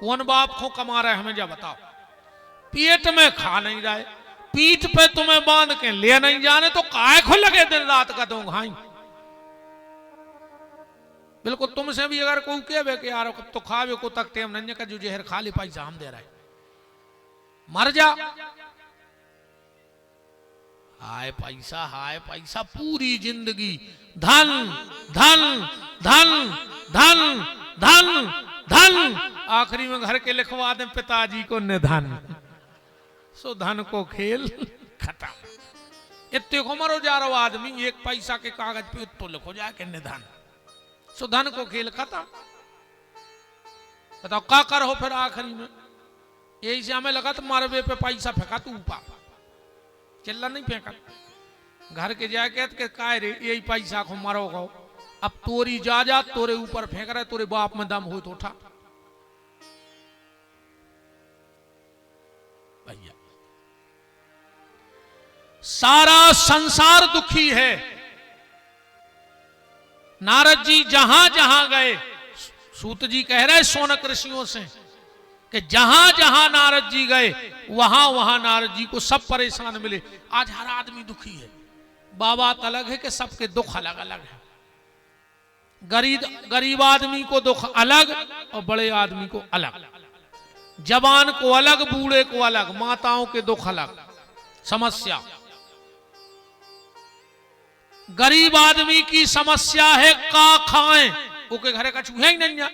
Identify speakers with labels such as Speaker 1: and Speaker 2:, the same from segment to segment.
Speaker 1: कौन बाप को कमा रहा है हमें जा बताओ। पेट में खा नहीं रहे, पीठ पे तुम्हें बांध के ले नहीं जाने, तो काय को लगे दिन रात का दो घाई। बिल्कुल तुमसे भी अगर कोई कहे कि यार तो खावे को तक टेम नहीं का जो जहर खा ले पैसा हम दे रहा है, मर जा। हाय पैसा पूरी जिंदगी धन धन धन धन धन धन, आखिरी में घर के लिखवा दें पिताजी को निधन, सो धन को खेल खत्म। इतने को मरो जा रहा आदमी, एक पैसा के कागज पे तो लिखो जाए कि निधन, सो धन को खेल खत्म। बताओ क्या कर हो फिर आखिरी में। यही से हमें लगा तो मारवे पे पैसा फेंका तू ऊपर, चिल्ला नहीं फेंका। घर के जाके के काय रे यही पैसा को मारो गो, अब तोरी जा तोरे ऊपर फेंक रहे, तोरे बाप में दम हो तो उठा। भैया सारा संसार दुखी है। नारद जी जहां जहां गए, सूत जी कह रहे सोनक ऋषियों से कि जहां जहां नारद जी गए वहां वहां नारद जी को सब परेशान मिले। आज हर आदमी दुखी है, बात अलग है कि सबके दुख अलग अलग है। गरीब आदमी को दुख अलग और बड़े आदमी को अलग, जवान को अलग, बूढ़े को अलग, माताओं के दुख अलग, समस्या। गरीब आदमी की समस्या है का खाएं, वो के घरे का चूहा ही नहीं है।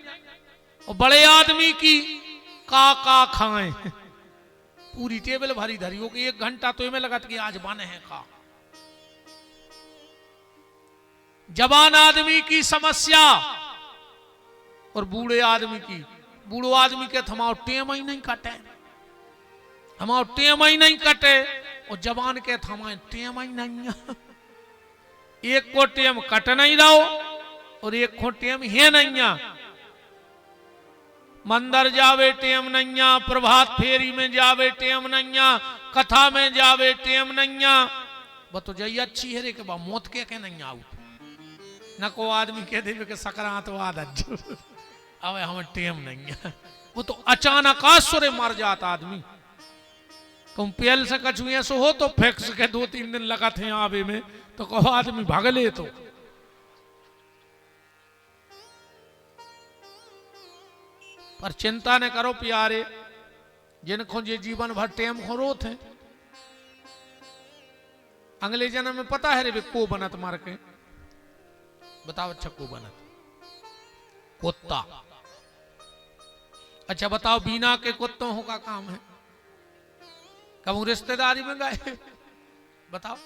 Speaker 1: और बड़े आदमी की का खाएं, पूरी टेबल भरी धरी हो कि 1 घंटा तो इमें लगा कि आज बने हैं का। जवान आदमी की समस्या और बूढ़े आदमी की, बूढ़ो आदमी के हमारा टेम ही नहीं कटे, हमारा टेम ही नहीं कटे, और जवान के हमारे टेम ही नहीं है। एक को टेम कट नहीं रहो और एक को टेम है नहीं है। मंदिर जावे टेम नहीं, प्रभात फेरी में जावे टेम नहीं, कथा में जावे टेम नहीं। वो तो जाइए अच्छी है रे के बा मौत के नहीं आऊ, न को आदमी कह दे कि सकरांत वाद अब हमें टेम नहीं है। वो तो अचानक आसुरे मर जाता आदमी। तुम पेल से कछु ऐसो हो तो फिक्स के 2-3 दिन लगा थे आवे में, तो कहो आदमी भागले। तो पर चिंता न करो प्यारे, जिनको ये जीवन भर टेम खो रोत है, अगले जन्म में पता है रे को बनत मार के बताओ। अच्छा को बनत कुत्ता। अच्छा बताओ बिना के कुत्तों का काम है, कब रिश्तेदारी में गए बताओ।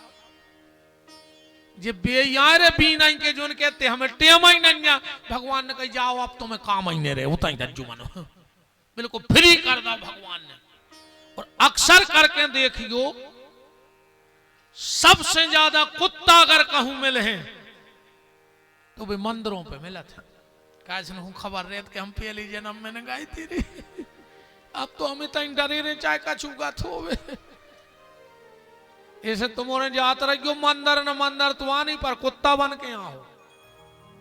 Speaker 1: जे बेयारे बीना के जो कहते हमें टेम ही नहीं, भगवान ने कही जाओ अब तुम्हें काम ही नहीं रहे, उतना ही रज्जू मनो, बिल्कुल फ्री कर दो भगवान ने। और अक्सर करके देखियो सबसे ज्यादा कुत्ता अगर कहूं मिले हैं तो वे मंदिरों पे मिला था। कैसे हूं खबर रहे कि हम पहली जन्म में गाई थी रे, अब तो हमें तक डरे रहे चाय का छूगा थोवे। ऐसे तुम्हारे जात रहो मंदिर न मंदिर तो आनी, पर कुत्ता बन के आओ।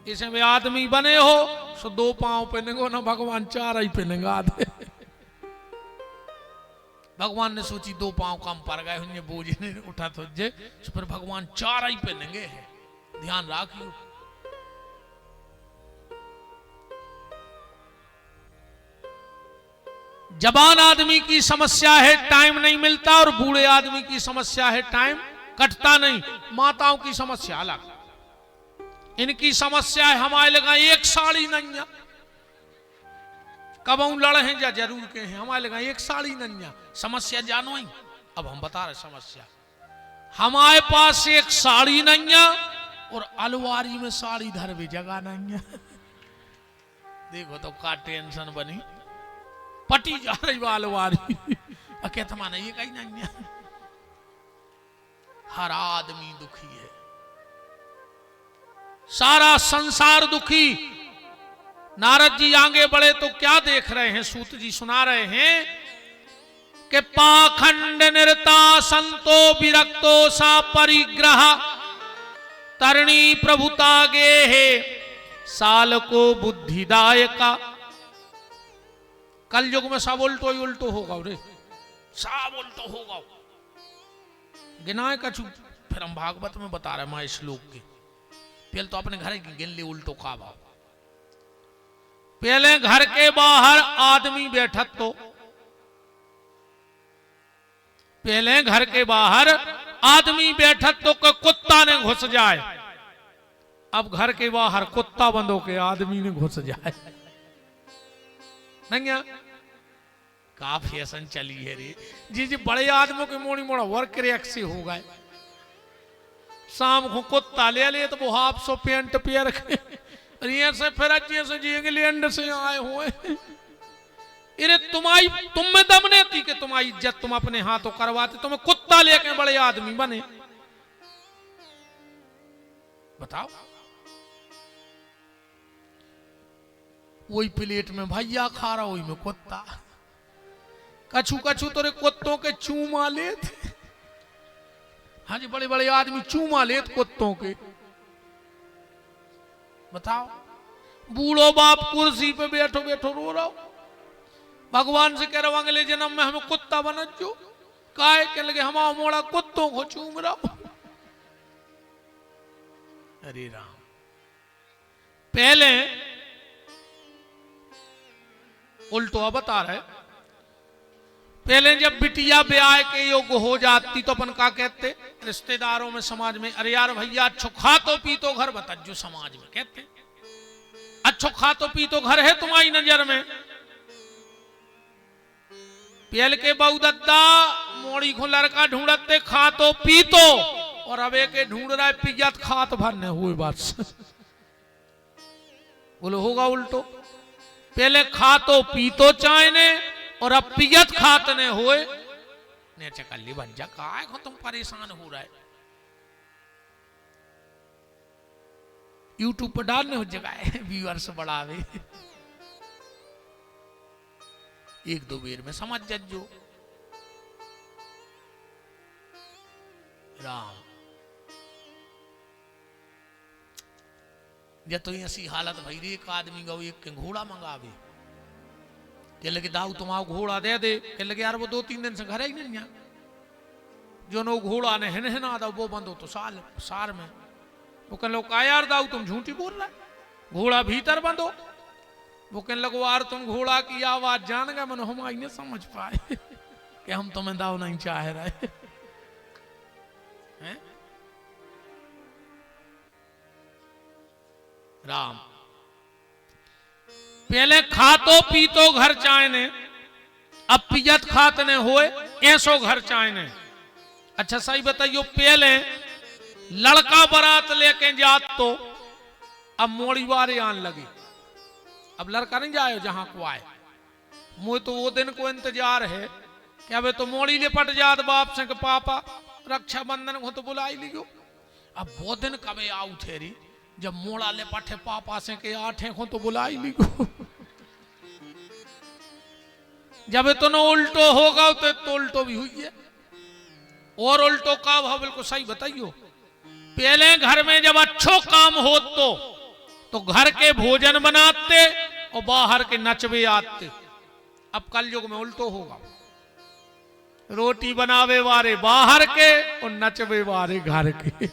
Speaker 1: इसे वे आदमी बने हो सो 2 पांव पे निगो ना, भगवान 4 ही पे निगा दे। भगवान ने सोची 2 पांव कम पड़ गए, उन्हें बोझ नहीं उठा तो जे, फिर भगवान 4 ही पे निगे है। ध्यान रखियो। जवान आदमी की समस्या है टाइम नहीं मिलता, और बूढ़े आदमी की समस्या है टाइम कटता नहीं। माताओं की समस्या अलग, इनकी समस्या है हमारे लगा एक साड़ी नहीं है, कब लड़े हैं या जरूर के हैं, हमारे लगा एक साड़ी नहीं है। समस्या जानो ही, अब हम बता रहे समस्या। हमारे पास एक साड़ी नहीं है और अलवारी में साड़ी धर भी जगह नहीं है। देखो तो का टेंशन बनी, पटी जा रही अलवारी, कहता माना ये कहीं नहीं है। हर आदमी दुखी है, सारा संसार दुखी। नारद जी आगे बढ़े तो क्या देख रहे हैं, सूत जी सुना रहे हैं कि पाखंड निरता संतो विरक्तो सा परिग्रह तरणी प्रभुता गे है साल को बुद्धिदायका। कल युग में सब उल्टो ही उल्टो होगा रे, सब उल्टो होगा। गिनाए कछु, फिर हम भागवत में बता रहे माँ श्लोक के। पहले तो अपने घर की गिन ली उल्टो का भाव। पहले घर के बाहर आदमी बैठत तो, पहले घर के बाहर आदमी बैठत तो कुत्ता ने घुस जाए, अब घर के बाहर कुत्ता बंद होके आदमी ने घुस जाए। नहीं का फैशन चली है रे जी जी। बड़े आदमियों के मोड़ी मोड़ा वर्क रिएक्ट से हो गए। शाम को कुत्ता ले ले तो वो हाफ सो पेंट पे रखे, से फिर अच्छे से जी इंग्लैंड से आए हुए। अरे तुम्हारी तुम में दम नहीं थी कि तुम्हारी इज्जत तुम अपने हाथों करवाते, तुम्हें कुत्ता लेके बड़े आदमी बने। बताओ, वही प्लेट में भैया खा रहा, वही में कुत्ता। कछु कछु तोरे कुत्तों के चूमा लेत। हाँ जी, बड़े बड़े आदमी चूमा लेत कुत्तों के। बताओ, बूढ़ो बाप कुर्सी पे बैठो बैठो रो रहा हो, भगवान से कह रहा हूं अगले जन्म में हमें कुत्ता बना जो। काय के लगे हमारा मोड़ा कुत्तों को चूम रहा हो। अरे राम, पहले उल्टो बता रहे। पहले जब बिटिया ब्याह के योग्य हो जाती तो अपन का कहते रिश्तेदारों में, समाज में, अरे यार भैया अच्छो खा तो पी तो घर बता जो समाज में कहते, अच्छो खा तो पी तो घर है तुम्हारी नजर में। पहल के बहु दद्दा मोड़ी को लड़का ढूंढते खा तो पी तो, और अब एक ढूंढ रहा है पियत खात भरने हुए बात से। बोलो होगा उल्टो। पहले खा तो पी तो चाहने, और अब पियत खातने हुए ने चकल्ली बन जा। काय को तुम परेशान हो रहा है। यूट्यूब पर डालने हो जगह व्यूअर्स बढ़ावे। एक दो बेर में समझ जज्जो। राम या तो ऐसी हालत भई रे, एक आदमी गौ एक के घोड़ा मंगावे। कह लगे दाऊ तुम्हारा घोड़ा दे दे। कह लगे यार वो 2-3 दिन से घर ही नहीं। जो नो घोड़ा ने है ना दाऊ वो बंद हो तो सार में। वो कहने लगे का यार दाऊ तुम झूठी बोल रहा है, घोड़ा भीतर बंद हो। वो कहने लगो यार तुम घोड़ा की आवाज जान गए, मनो हम आई नहीं समझ पाए कि हम तुम्हें दाऊ नहीं चाह रहे हैं। राम, पहले खातो पीतो घर चाहने, अब पियत खातने होए ऐसो घर चाहने। अच्छा सही बताइयो, पहले लड़का बारात लेके जात तो अब मोड़ी वारे आन लगे। अब लड़का नहीं जाए जहां को आए। मुझे तो वो दिन को इंतजार है कि अब तो मोड़ी लिपट जात बाप से कि पापा रक्षाबंधन को तो बुलाई लियो। अब वो दिन कभी आऊ ठेरी जब मोड़ा ले पठे पापा से के आठे को तो बुलाई लियो। जब तो न उल्टो होगा तो उल्टो भी हुई है। और उल्टो का भाव बिल्कुल सही बताइयो। पहले घर में जब अच्छो काम हो तो घर के भोजन बनाते और बाहर के नचवे आते। अब कल युग में उल्टो होगा, रोटी बनावे वारे बाहर के और नचवे वारे घर के।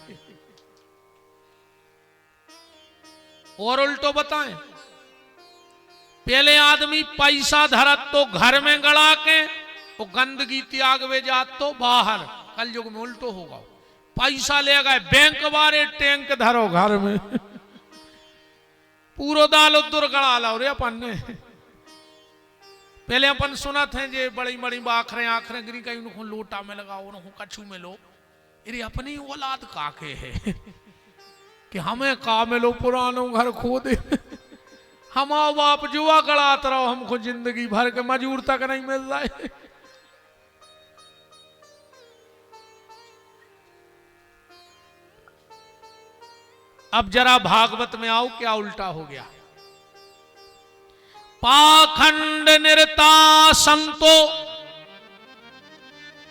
Speaker 1: और उल्टो बताएं, पहले आदमी पैसा धरत तो घर में गड़ा के और गंदगी त्यागवे जात तो बाहर। कल युग में उल्टो होगा, पैसा ले गए बैंक वाले टैंक धरो घर में पूरो दाल उधर गड़ा लाओ रे अपन ने। पहले अपन सुना थे जे बड़ी बड़ी आखरे आखरे गिरी कहीं उनको लोटा में लगाओ, उनको कछू में लो। अरे अपनी औलाद काके है कि हमें का में लो पुरानों घर खो दे। हम बाप जुआ गड़ात रहो, हमको जिंदगी भर के मजूर तक नहीं मिल रहा है। अब जरा भागवत में आओ, क्या उल्टा हो गया। पाखंड निरता संतो,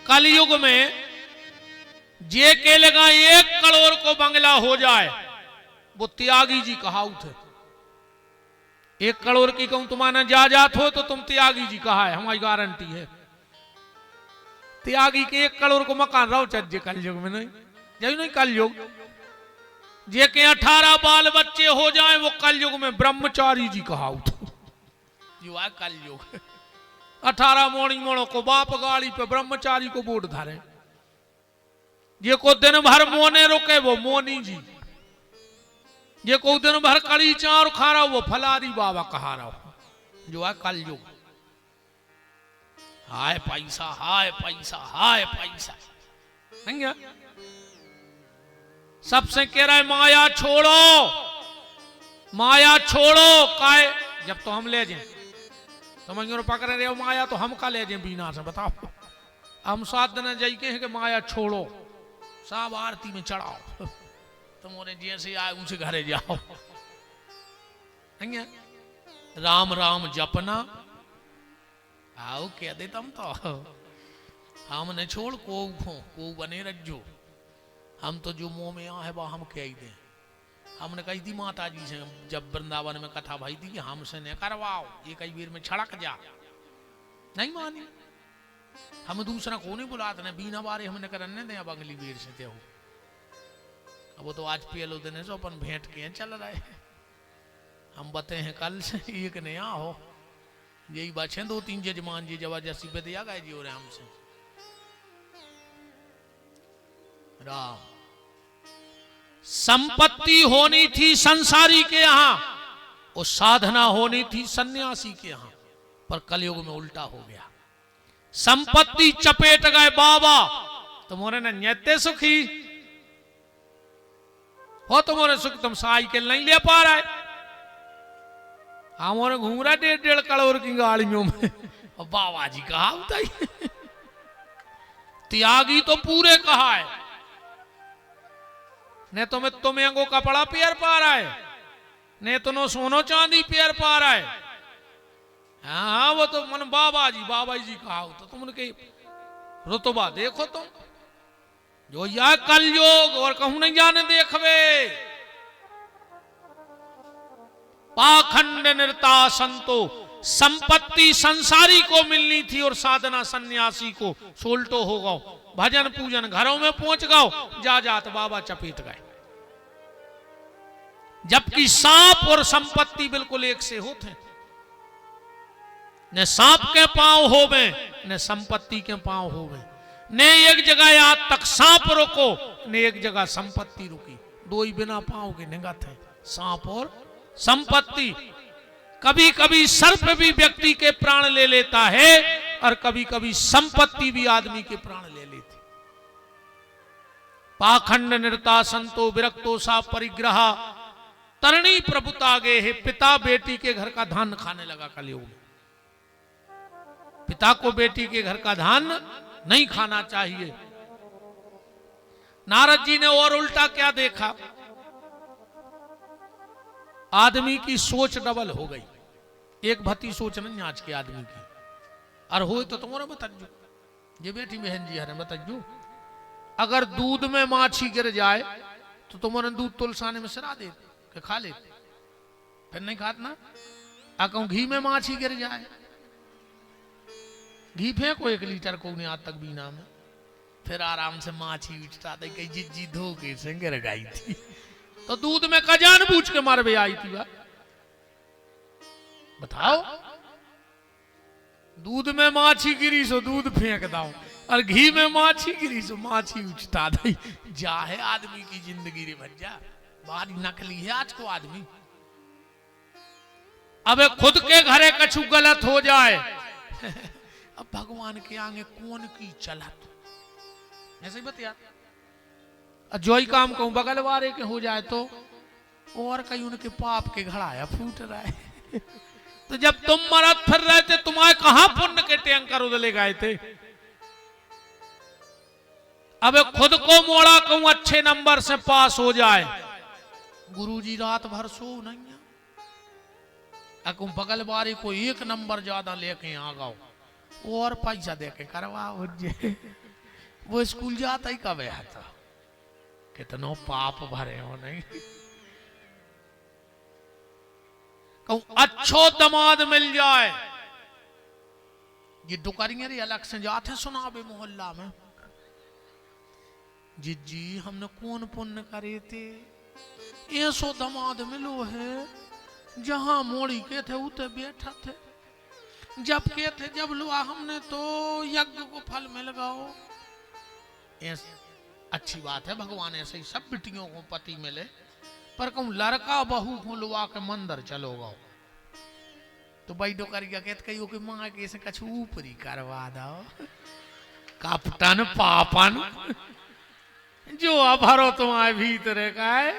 Speaker 1: कलयुग में जे के लगा 1 करोड़ को बंगला हो जाए वो त्यागी जी कहावत है। 1 करोड़ की कहूं तुम्हारा जायदाद हो तो तुम त्यागी जी कहा है, हमारी गारंटी है। त्यागी के 1 करोड़ को मकान रहो चज्जे कल युग में नहीं, जब नहीं कल युग जे के 18 बाल बच्चे हो जाए वो कल युग में ब्रह्मचारी जी कहा जो है कल युग। 18 मोड़ी मोड़ों को बाप गाड़ी पे ब्रह्मचारी को बोर्ड धारे, ये को दिन भर मोने रुके वो मोनी जी, ये को दिन भर कड़ी चार खा रहा वो फलारी बाबा कहा रहा जो है कल युग। हाय पैसा हाय पैसा हाय पैसा नहीं है। सबसे कह रहा है माया छोड़ो, माया छोड़ो काय जब तो हम ले जाए तुम तो पकड़े रहे हो माया तो हम का ले जाए बीना से बताओ। हम 7 दिन जाई के हैं कि माया छोड़ो, सब आरती में चढ़ाओ, तुम्हारे जैसे आए उनसे घरे जाओ। राम राम जपना आओ कह दे तुम तो हमने छोड़ को बने रज्जो, हम तो जो मुंह में आ है वह हम कह ही दे। हमने कही थी माता जी से जब वृंदावन में कथा भाई थी कि हमसे न करवाओ, ये कई वीर में छड़क जा, नहीं मानी। हम दूसरा को नहीं बुलाते न बीना बारे हमने करने दे अब अगली वीर से हो। अब वो तो आज पहले दिन से अपन भेंट के चल रहे, हम बते हैं कल से एक नया हो, यही बचे 2-3 जजमान जी जबरदस्ती पे दिया गए जी हो रहे हमसे। राम संपत्ति होनी थी संसारी के यहां और साधना होनी थी सन्यासी के यहां, पर कलयुग में उल्टा हो गया। संपत्ति चपेट गए बाबा, तुम्हारे न नित्य सुखी हो, तुम्हारे सुख तुम साइकिल नहीं ले पा रहे, हमारे घूम रहा 1.5 करोड़ की गाड़ियों में। बाबा जी कहा बताइए, त्यागी तो पूरे कहा है, ने तो मैं तो महंगो कपड़ा पेर पा रहा है, ने तो नो सोनो चांदी पेर पा रहा है। हाँ वो तो मन बाबा जी कहा तो तुमने के रुतबा देखो तुम जो या कलयुग और कहूं नहीं जाने देखवे। पाखंड निर्ता संतो, संपत्ति संसारी को मिलनी थी और साधना सन्यासी को सोल्टो हो गओ, भजन पूजन घरों में पहुंच गओ, जा जात बाबा चपेट गए। जबकि सांप और संपत्ति बिल्कुल एक से होते, न सांप के पांव होवे न संपत्ति के पांव होवे, ने एक जगह आज तक सांप रुको न एक जगह संपत्ति रुकी, दो ही बिना पांव के निगत है सांप और संपत्ति। कभी कभी सर्प भी व्यक्ति के प्राण ले लेता है और कभी कभी संपत्ति भी आदमी के प्राण ले लेती। पाखंड निर्ता संतो विरक्तो सा परिग्रह, तरणी प्रभुतागे है। पिता बेटी के घर का धान खाने लगा कलयुग में। पिता को बेटी के घर का धान नहीं खाना चाहिए। नारद जी ने और उल्टा क्या देखा, आदमी की सोच डबल हो गई। एक भती सोच नहीं आज के आदमी की, और हो तो तुम्हारा बताजू, ये बेटी बहन जी है बताजू, अगर दूध में माछी गिर जाए तो तुम्हारे दूध तुलसाने में सिरा दे के खा ले, फिर नहीं खात ना। कहूं घी में माछी गिर जाए, घी फेंको 1 लीटर को नहीं आज तक बीना में, फिर आराम से माछी उठता दे कई जिज्जी धो के से गिर गई थी, तो दूध में का जान बूझ के मारवे आई थी। बताओ, दूध में माछी गिरी सो दूध फेंक दाओ, और घी में माछी गिरी सो माछी उठता दई। जा है आदमी की जिंदगी रे भज्जा, बारी नकली है आज को आदमी। अबे खुद के घरे कछु गलत हो जाए अब भगवान के आगे कौन की चलत, ऐसे ही बतिया। जो ही काम कहूं बगल वाले के हो जाए तो और कहीं उनके पाप के घड़ाया फूट रहा है। तो जब तुम मरद फिर रहे थे, तुम्हारे कहां पुण्य के टैंकर उदले गए थे। अब खुद को मोड़ा कहूं अच्छे नंबर से पास हो जाए, गुरुजी रात भर सो नहीं है, कहूं बगल वाले को 1 नंबर ज्यादा लेके आ गओ और पैसा दे के करवाओ, वो स्कूल जाता ही कब है था, कितनो पाप भरे हो नहीं। कहूं अच्छो दमाद मिल जाए। ये डुकरियां अलग से जाते सुनाबे मोहल्ला में, जी हमने कौन पुण्य करे थे, ऐसो दमाद मिलो है, जहां मोड़ी के थे उते बैठा थे, जब के थे जब लुआ हमने तो यज्ञ को फल मिल गओ। अच्छी बात है, भगवान ऐसे ही सब बेटियों को पति मिले, पर कहूं लड़का बहू को लुआ के मंदिर चलो गो तो भाई डोकरिया कहते कहियो कि माँ के से कछु ऊपरी करवा दो, कपटन पापन जो अभरो तुम्हारे भीतर का है,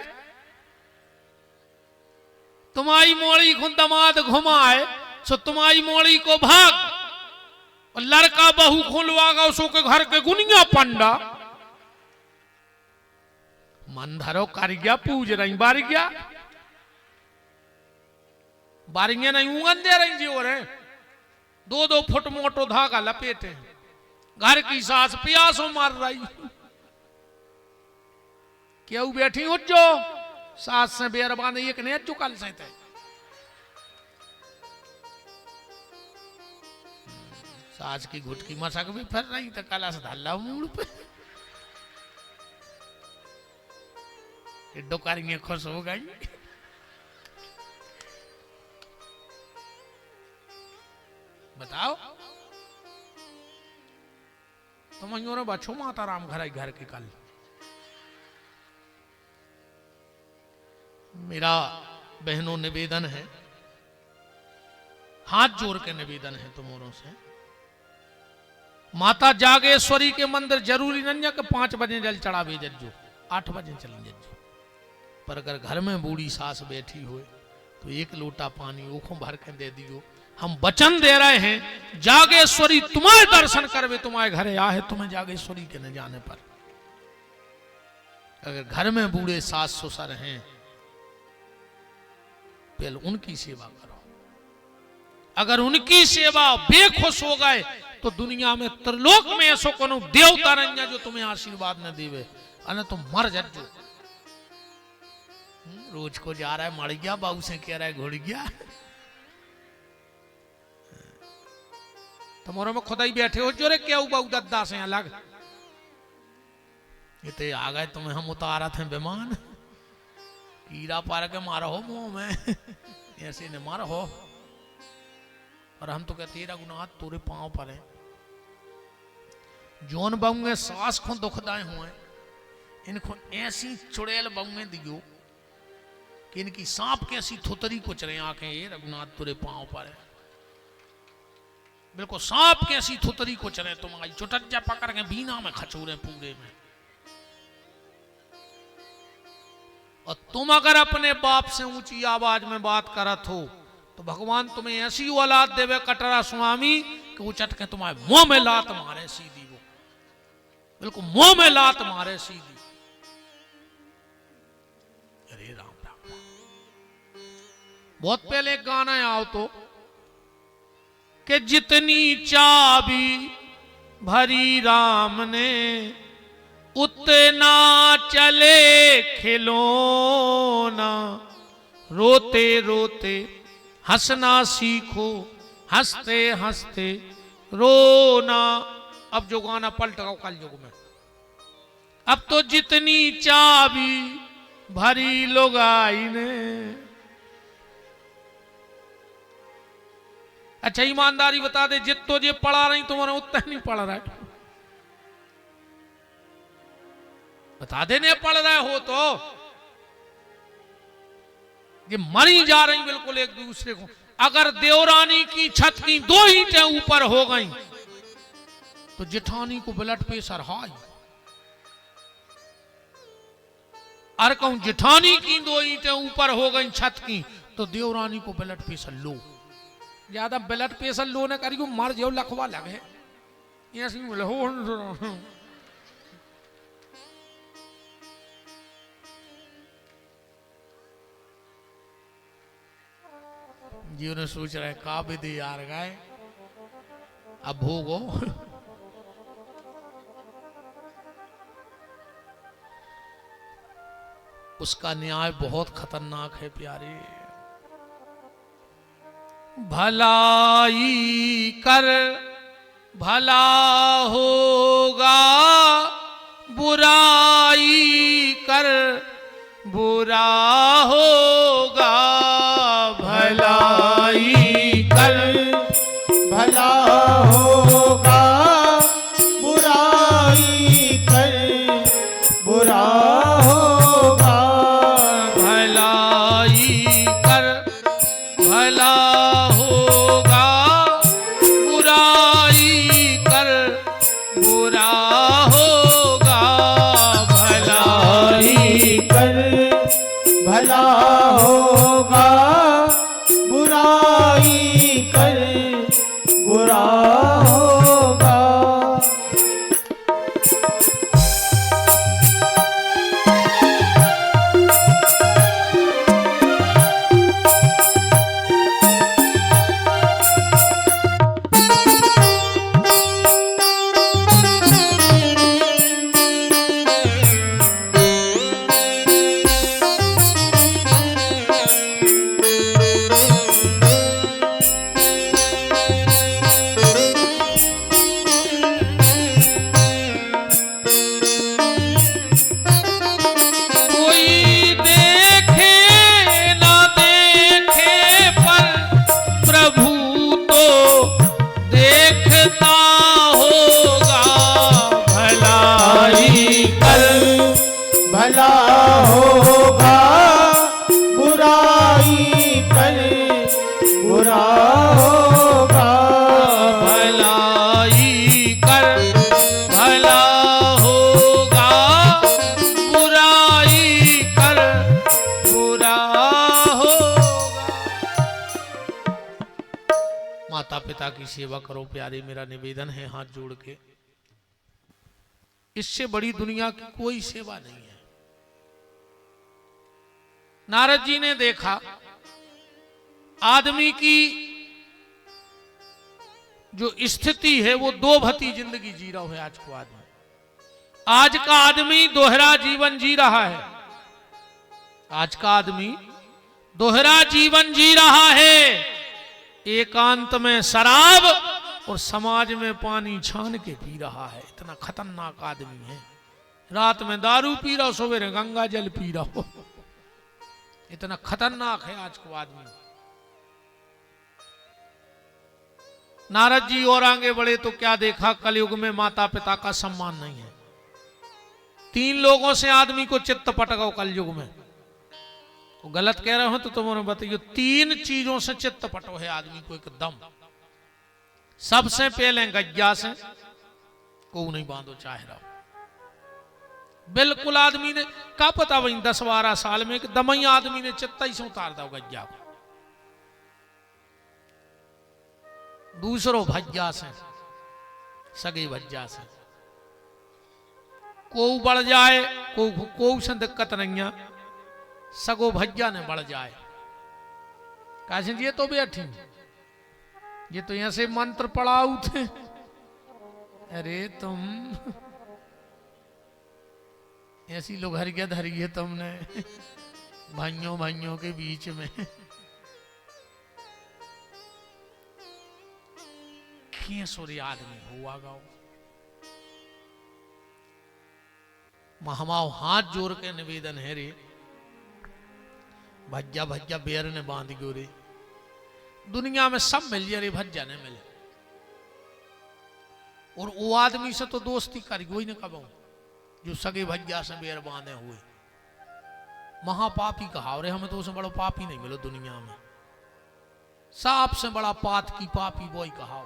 Speaker 1: तुम्हारी मोड़ी को दमाद घुमाए सो तुम्हारी मोड़ी को भाग, और लड़का बहू खोलवागा उसो के घर के गुनिया पंडा मंधरो कर गया पूज रही बारियां नहीं उगन दे रही जी, और 2-2 फुट मोटो धागा लपेटे, घर की सास प्यासो मार रही, क्यों बैठी हो जो सास से बेरबान एक ने चुकल से थे। सास की घुटकी मसक भी फिर रही तो कला से धल्ला मूड पे, डोकरियां खुश हो गई। बताओ तुम तो बचो माता राम घर के कल। मेरा बहनों निवेदन है, हाथ जोड़ के निवेदन है तुम्हारों से, माता जागेश्वरी के मंदिर जरूरी नहीं है कि 5 बजे जल चढ़ा भेजो, 8 बजे चली जजो, पर अगर घर में बूढ़ी सास बैठी हो तो 1 लोटा पानी ओखों भर के दे दियो। हम वचन दे रहे हैं, जागेश्वरी तुम्हारे दर्शन करवे तुम्हारे घरे आ है, तुम्हें जागेश्वरी के न जाने पर। अगर घर में बूढ़े सास ससुर हैं, पहले उनकी सेवा करो, अगर उनकी सेवा बेखुश हो गए तो दुनिया में त्रिलोक में ऐसो कोनो देवता नहीं जो तुम्हें आशीर्वाद न देवे, अने तुम मर जाओ। रोज को जा रहा है मर गया, बाबू से कह रहा है घुड़ गया, तुम्हारे में खुदा ही बैठे हो जो रे क्या बाबू दद्दा से अलग, ये तो आ गए तुम्हें हम उतारा थे विमान, कीड़ा पार के मारा हो मुंह में ऐसे न मारा हो, और हम तो कहते रघुनाथ तोरे पांव पर है। जोन बंगे सास को दुखदाए हुए, इनको ऐसी चुड़ैल बंगे दियो कि इनकी सांप कैसी थुतरी को चले आंखें, ये रघुनाथ तुरे पांव पर है, बिल्कुल सांप कैसी थुतरी को चले, तुम्हारी चुटज्जा पकड़ के बीना में खचोरे पूरे में। और तुम अगर अपने बाप से ऊंची आवाज में बात करत हो तो भगवान तुम्हें ऐसी औलाद देवे कटरा स्वामी कि वो चटके तुम्हारे मुंह में लात मारे सीधी, वो बिल्कुल मुंह में लात मारे सीधी। अरे राम राम, बहुत पहले एक गाना आओ तो कि जितनी चाबी भरी राम ने उतना चले खिलौना, रोते रोते हंसना सीखो, हंसते हंसते रोना। अब जो गाना पलट गया कल युग में, अब तो जितनी चाबी भरी लुगाई ने। अच्छा ईमानदारी बता दे, जितो जे पढ़ा रही तुम्हारा उतना नहीं पढ़ रहा है, बता देने पढ़ रहे हो तो ये मरी जा रही बिल्कुल एक दूसरे को। अगर देवरानी की छत की 2 ईंटें ऊपर हो गई तो जेठानी को ब्लड प्रेशर हाई, और कहूं जेठानी की 2 ईंटें ऊपर हो गई छत की तो देवरानी को ब्लड प्रेशर लो। ज्यादा ब्लड प्रेशर लो न करियो, मर जाओ लखवा लगे ऐसी हो। जी उन्हें सोच रहे का विधि यार गए अब भोगो। उसका न्याय बहुत खतरनाक है प्यारे। भलाई कर भला होगा, बुराई कर बुरा होगा। भलाई कर
Speaker 2: भला होगा, बुराई कर बुरा होगा।
Speaker 1: भलाई कर भला होगा, बुराई कर बुरा होगा। भलाई
Speaker 2: कर भला होगा, बुराई कर बुरा होगा। भला होगा, बुराई कर बुरा होगा।
Speaker 1: भलाई कर भला होगा, बुराई कर बुरा होगा। माता पिता की सेवा करो प्यारे, मेरा निवेदन है हाथ जोड़ के। इससे बड़ी दुनिया की कोई सेवा नहीं है। नारद जी ने देखा आदमी की जो स्थिति है वो दो भती जिंदगी जी रहा है। आज का आदमी दोहरा जीवन जी रहा है। आज का आदमी दोहरा जीवन जी रहा है। एकांत में शराब और समाज में पानी छान के पी रहा है। इतना खतरनाक आदमी है। रात में दारू पी रहा, सवेरे गंगा जल पी रहा हो। इतना खतरनाक है आज को आदमी। नारद जी और आगे बढ़े तो क्या देखा, कलयुग में माता पिता का सम्मान नहीं है। 3 लोगों से आदमी को चित्त पटकाओ कलयुग में। वो गलत कह रहे हो तो तुम बताइए। 3 चीजों से चित्त पटो है आदमी को एकदम। सबसे पहले गज्जा से को नहीं बांधो चाहे रहो। बिल्कुल आदमी ने क्या पता वही 10-12 साल में एकदम ही आदमी ने चित्ता ही से उतार दो गज्जा को। दूसरो भज्जा से, सगे भज्जा से को बढ़ जाए, को से दिक्कत नहीं है। सगो भज्जा ने बढ़ जाए। कैसे ये तो बैठी, ये तो यहां से मंत्र पढ़ाऊ थे। अरे तुम ऐसी लोघरिया धरी है तुमने भाइयों के बीच में। सूर्य आदमी हुआ गाओ। हमाओ हाथ जोड़ के निवेदन है रे, भज्जा भज्जा बेर ने बांध गयो रे। दुनिया में सब मिल जाए रे, भज्जा ने मिले। और वो आदमी से तो दोस्ती कर वही न कब जो सगे भज्जा से बेर बांधे हुए। महापापी कहा रे, हमें तो उससे बड़ा पापी नहीं मिलो दुनिया में। सांप से बड़ा पात की पापी वही कहा।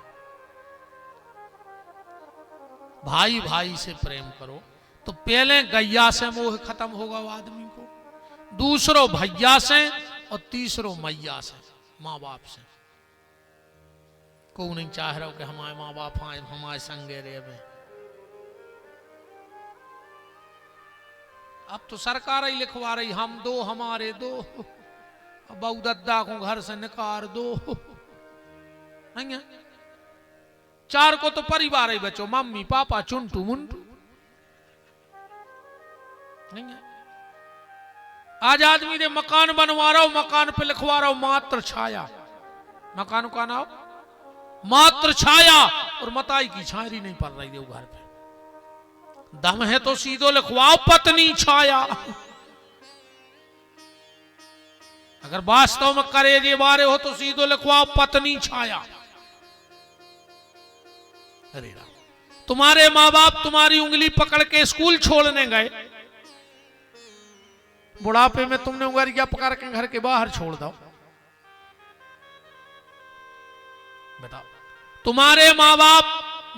Speaker 1: भाई भाई से प्रेम करो। तो पहले गैया से मोह खत्म होगा वो आदमी को, दूसरो भैया से, और तीसरो मैया से, माँ बाप से। को नहीं चाह रहा कि हमारे माँ बाप आए हमारे संगे रे में। अब तो सरकार ही लिखवा रही, हम दो हमारे दो, बहू दद्दा को घर से निकाल दो। नहीं है? 4 को तो परिवार ही बचो, मम्मी पापा चुंटू मुंटू। नहीं है? आज आदमी ने मकान बनवा रहा हो, मकान पे लिखवा रहा हो मात्र छाया। मकान का नाम मात्र छाया, और मताई की छायरी नहीं पड़ रही देव घर पे। दम है तो सीधो लिखवाओ पत्नी छाया। अगर वास्तव में करे ये बारे हो तो सीधो लिखवाओ पत्नी छाया। अरे राम, तुम्हारे माँ बाप तुम्हारी उंगली पकड़ के स्कूल छोड़ने गए, बुढ़ापे में तुमने उंगलियां पकड़ के घर के बाहर छोड़ दो। बताओ, तुम्हारे माँ बाप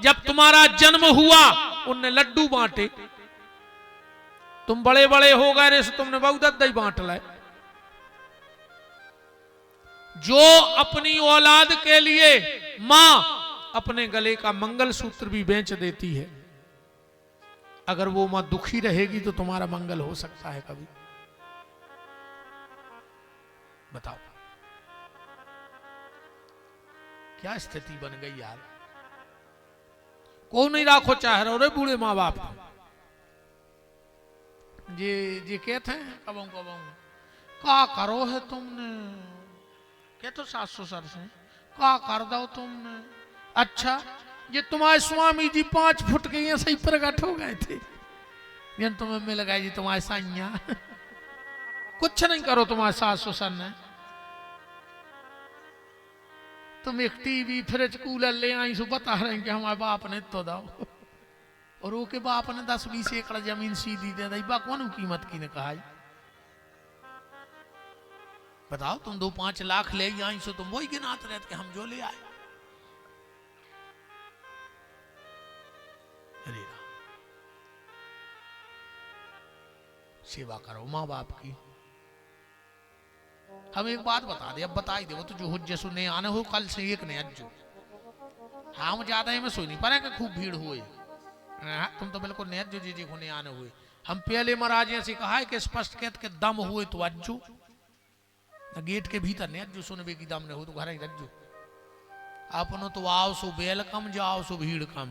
Speaker 1: जब तुम्हारा जन्म हुआ उनने लड्डू बांटे, तुम बड़े बड़े हो गए रे, तुमने बहुत दही बांट लाए। जो अपनी औलाद के लिए मां अपने गले का मंगलसूत्र भी बेच देती है, अगर वो मां दुखी रहेगी तो तुम्हारा मंगल हो सकता है कभी? बताओ क्या स्थिति बन गई यार। को नहीं राखो चाह रहे रे बूढ़े माँ बाप को। जे कहते हैं कबों कबों का करो है तुमने, कह तो सास ससुर से का कर दो तुमने। अच्छा, ये तुम्हारे स्वामी जी 5 फुट के ऐसे ही प्रकट हो गए थे, ये तुम्हें मिल गए जी तुम्हारे साइया। कुछ नहीं करो तुम्हारे सास ससुर ने, तुम एक टीवी फ्रिज कूलर ले आई सो बता रहे हैं कि हमारे बाप ने तो दाओ, और वो के बाप ने 10-20 एकड़ जमीन सीधी दे दी। बा कौन कीमत की ने कहा? बताओ, तुम 2-5 लाख ले आई सो तुम वही गिनाते रहते कि हम जो ले आए। अरे सेवा करो माँ बाप की। हम एक बात बता दे, अब बता ही दे, वो तो जो हुज्जे सुने आने हो कल से एक ने अज्जू। हम ज्यादा ही में सोई नहीं पर खूब भीड़ हुए, तुम तो बिल्कुल ने अज्जू जी होने आने हुए। हम पहले महाराज से कहा है कि स्पष्ट कहते के दम हुए तो अज्जू, गेट के भीतर ने अज्जू सुनबे की दम ने हो तो घर ही रज्जू। अपनो तो आओ सो वेलकम, जाओ सो भीड़ कम,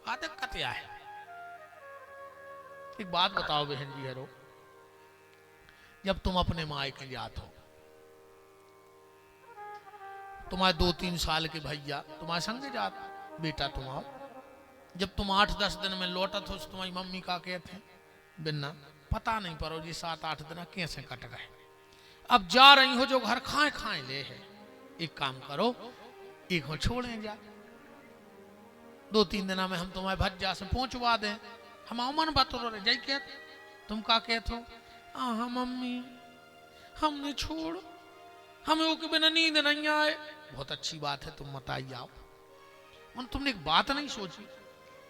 Speaker 1: का दिक्कत क्या है? एक बात बताओ बहन जी हरो, जब तुम अपने मायके जात हो, तुम्हारे 2-3 साल के भैया तुम्हारे संग जात, बेटा तुम आओ, जब तुम 8-10 दिन में लौटत हो तुम्हारी मम्मी का कहते बिना पता नहीं पड़ो जी 7-8 दिन कैसे कट गए। अब जा रही हो जो घर खाए खाए ले है, एक काम करो, एक हो छोड़े जा, 2-3 दिन में हम तुम्हारे भज्जा से पहुंचवा दें। हम मन बात रो रहे जाई, तुम का कहते हो? हाँ मम्मी हमने छोड़, हमें वो के बिना नींद नहीं आए। बहुत अच्छी बात है, तुम मत आई आओ। मन तुमने एक बात नहीं सोची